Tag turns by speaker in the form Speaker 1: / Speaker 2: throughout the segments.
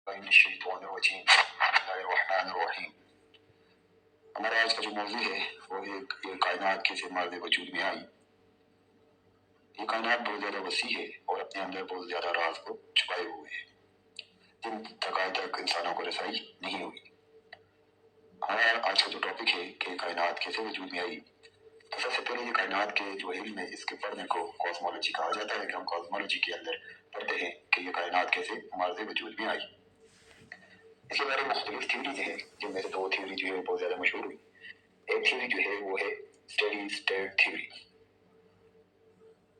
Speaker 1: बिस्मिल्लाहिर्रहमानिर्रहीम। हमारा आज का जो मौजू है वो ये कायनात कैसे मार्दे वजूद में आई। ये कायनात बहुत ज़्यादा वसी है और अपने अंदर बहुत ज़्यादा राज को छुपाए हुए है, जिन तकाई तक इंसानों को रसाई नहीं हुई। हमारा आज का जो टॉपिक है कि कायनात कैसे वजूद में आई, तो सबसे पहले ये कायनात के जो इल्म है इसके पढ़ने को कॉस्मोलॉजी कहा जाता है कि हम कॉस्मोलॉजी के अंदर पढ़ते हैं कि ये कायनात कैसे मार्दे वजूद में आई। इसके बारे में मुख्तलिफ थ्योरीज हैं, जिनमें से दो थ्योरी जो है बहुत ज़्यादा मशहूर हुई। एक थ्योरी जो है वो है स्टेडी स्टेट थ्योरी।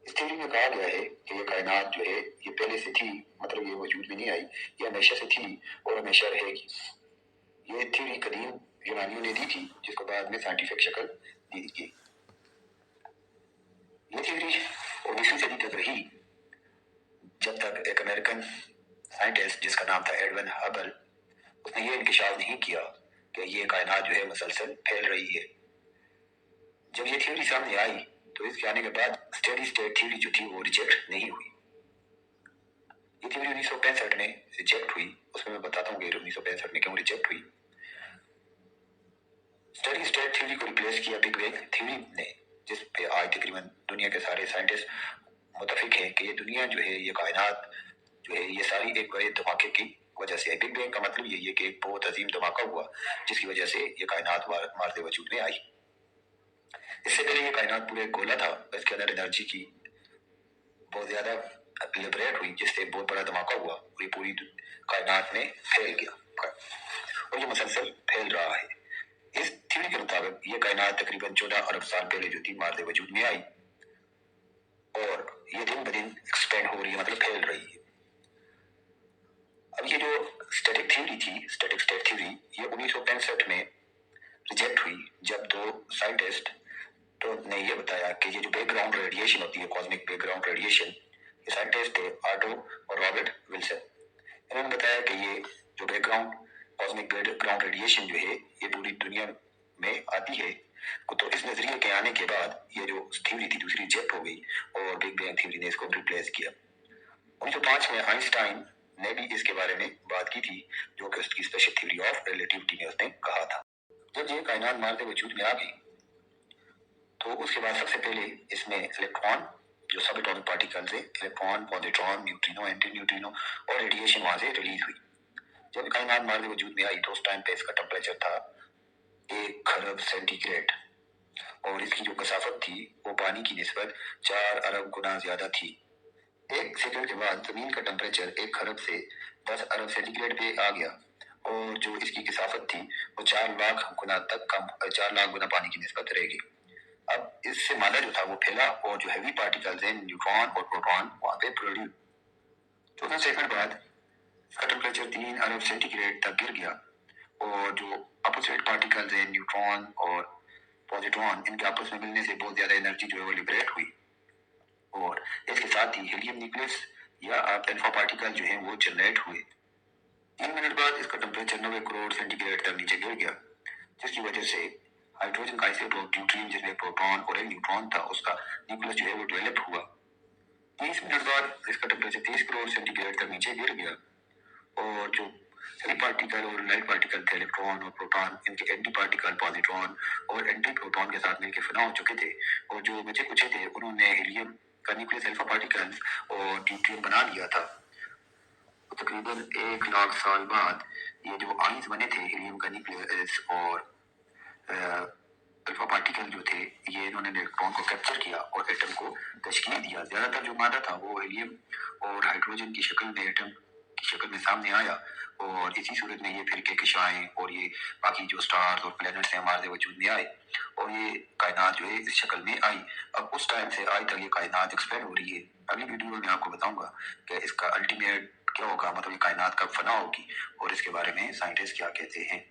Speaker 1: इस थ्योरी में कहा गया है कि ये कायनात जो है ये पहले से थी, मतलब ये वजूद में नहीं आई, ये हमेशा से थी और हमेशा रहेगी। ये थ्योरी कदीम यूनानियों ने दी थी, जिसको बाद में साइंटिफिक शक्ल दी गई। ये थ्योरी 19वीं सदी तक रही, जब तक एक अमेरिकन साइंटिस्ट जिसका नाम था एडविन हबल, उसने ये इंकशाफ नहीं किया कि ये कायनात जो है मुसलसल फैल रही है। जब ये थ्योरी सामने आई तो इसके आने के बाद स्टेडी स्टेट थ्योरी जो थी वो रिजेक्ट नहीं हुई। ये थ्योरी 1965 में रिजेक्ट हुई। उसमें मैं बताता हूँ कि 1965 में क्यों रिजेक्ट हुई। स्टेडी स्टेट थ्योरी को रिप्लेस किया बिग बैंग थ्योरी ने, जिस पे आज तकरीबन दुनिया के सारे साइंटिस्ट मुतफिक हैं कि ये दुनिया जो है, ये कायनात जो है, ये सारी एक बड़े धमाके की वजह से है। बिग बैंग का मतलब ये है कि एक बहुत अजीम धमाका हुआ जिसकी वजह से ये कायनात मार्दे वजूद में आई। इससे पहले ये कायनात पूरे गोला था, इसके अंदर एनर्जी की बहुत ज्यादा लिबरेट हुई, जिससे बहुत बड़ा धमाका हुआ और ये पूरी कायनात में फैल गया और ये मुसलसल फैल रहा है। इस थ्योरी के मुताबिक ये कायनात तकरीबन 14 अरब साल पहले जो थी मार्दे वजूद में आई और ये दिन ब दिन एक्सपेंड हो रही है, मतलब फैल रही है। अब ये जो स्टैटिक थ्योरी थी, स्टैटिक स्टेट थ्योरी, ये 1965 में रिजेक्ट हुई, जब दो साइंटिस्ट तो ने ये बताया कि ये जो बैकग्राउंड रेडिएशन होती है, कॉस्मिक बैकग्राउंड रेडिएशन, ये साइंटिस्ट थे ऑटो और रॉबर्ट विल्सन। इन्होंने बताया कि ये जो बैकग्राउंड कॉस्मिक बैकग्राउंड रेडिएशन जो है ये पूरी दुनिया में आती है। तो इस नजरिए के आने के बाद ये जो थ्योरी थी दूसरी रिजेक्ट हो गई और बिग बैंग थ्योरी ने इसको रिप्लेस किया। 1905 में आइंस्टाइन ने भी इसके बारे में बात की थी, जो कि उसकी स्पेशल थ्योरी ऑफ रिलेटिविटी में उसने कहा था। जब ये कायनात मार्दे वजूद में आ गई तो उसके बाद सबसे पहले इसमें इलेक्ट्रॉन जो सब एटॉमिक पार्टिकल्स है, electron, positron, neutrino, anti neutrino और रेडिएशन वहां से रिलीज हुई। जब कायनात मार्दे वजूद में आई तो उस टाइम पे इसका टेम्परेचर था 1 खरब सेंटीग्रेड और इसकी जो कसाफत थी वो पानी की निस्बत 4 अरब गुना ज्यादा थी। 1 सेकंड के बाद जमीन का टेम्परेचर 1 खरब से 10 अरब सेंटीग्रेड पे आ गया और जो इसकी कसाफत थी वो 4 लाख गुना तक कम, 4 लाख गुना पानी की निस्बत रहेगी। अब इससे मादा जो था वो फैला और जो हैवी पार्टिकल्स हैं, न्यूट्रॉन और प्रोटॉन, वहां पे प्रोड्यूस। 14 सेकंड बाद इसका टेम्परेचर 3 अरब सेंटीग्रेड तक गिर गया और जो अपोजिट पार्टिकल्स हैं, न्यूट्रॉन और पॉजिट्रॉन, इनके आपस में मिलने से बहुत ज्यादा एनर्जी जो है वो लिबरेट हुई और इसके साथ ही हीलियम न्यूक्लियस या अल्फा पार्टिकल जो है वो जनरेट हुए। 3 मिनट बाद इसका टेम्परेचर 90 करोड़ सेंटीग्रेड तक नीचे गिर गया, जिसकी वजह से हाइड्रोजन का आइसोटोप ड्यूट्रियम, जिसमें प्रोटॉन और एक न्यूट्रॉन था, उसका न्यूक्लियस जो है वो डेवलप हुआ। 30 मिनट बाद इसका टेम्परेचर 30 करोड़ सेंटीग्रेड तक नीचे गिर गया और जो हेवी पार्टिकल और लाइट पार्टिकल थे, इलेक्ट्रॉन और प्रोटॉन, इनके एंटी पार्टिकल पॉजिट्रॉन और एंटी प्रोटॉन के साथ मिलकर फना हो चुके थे और जो बचे कुछ थे उन्होंने हीलियम का न्यूक्लियस, अल्फा पार्टिकल्स और ड्यूट्रियम बना लिया था। तो तकरीबन 1 लाख साल बाद ये जो आइंस बने थे, हीलियम का न्यूक्लियस और अल्फा पार्टिकल जो थे, ये इन्होंने इलेक्ट्रॉन को कैप्चर किया और एटम को तश्कील दिया। ज्यादातर जो मादा था वो हीलियम और हाइड्रोजन की शक्ल में, एटम की शक्ल में सामने आया और इसी सूरत में ये फिर कहकशाएं और ये बाकी जो स्टार्स और प्लैनेट्स हैं हमारे वजूद में आए और ये कायनात जो है इस शक्ल में आई। अब उस टाइम से आज तक ये कायनात एक्सपेंड हो रही है। अगली वीडियो में आपको बताऊंगा कि इसका अल्टीमेट क्या होगा, मतलब ये कायनात कब फना होगी और इसके बारे में साइंटिस्ट क्या कहते हैं।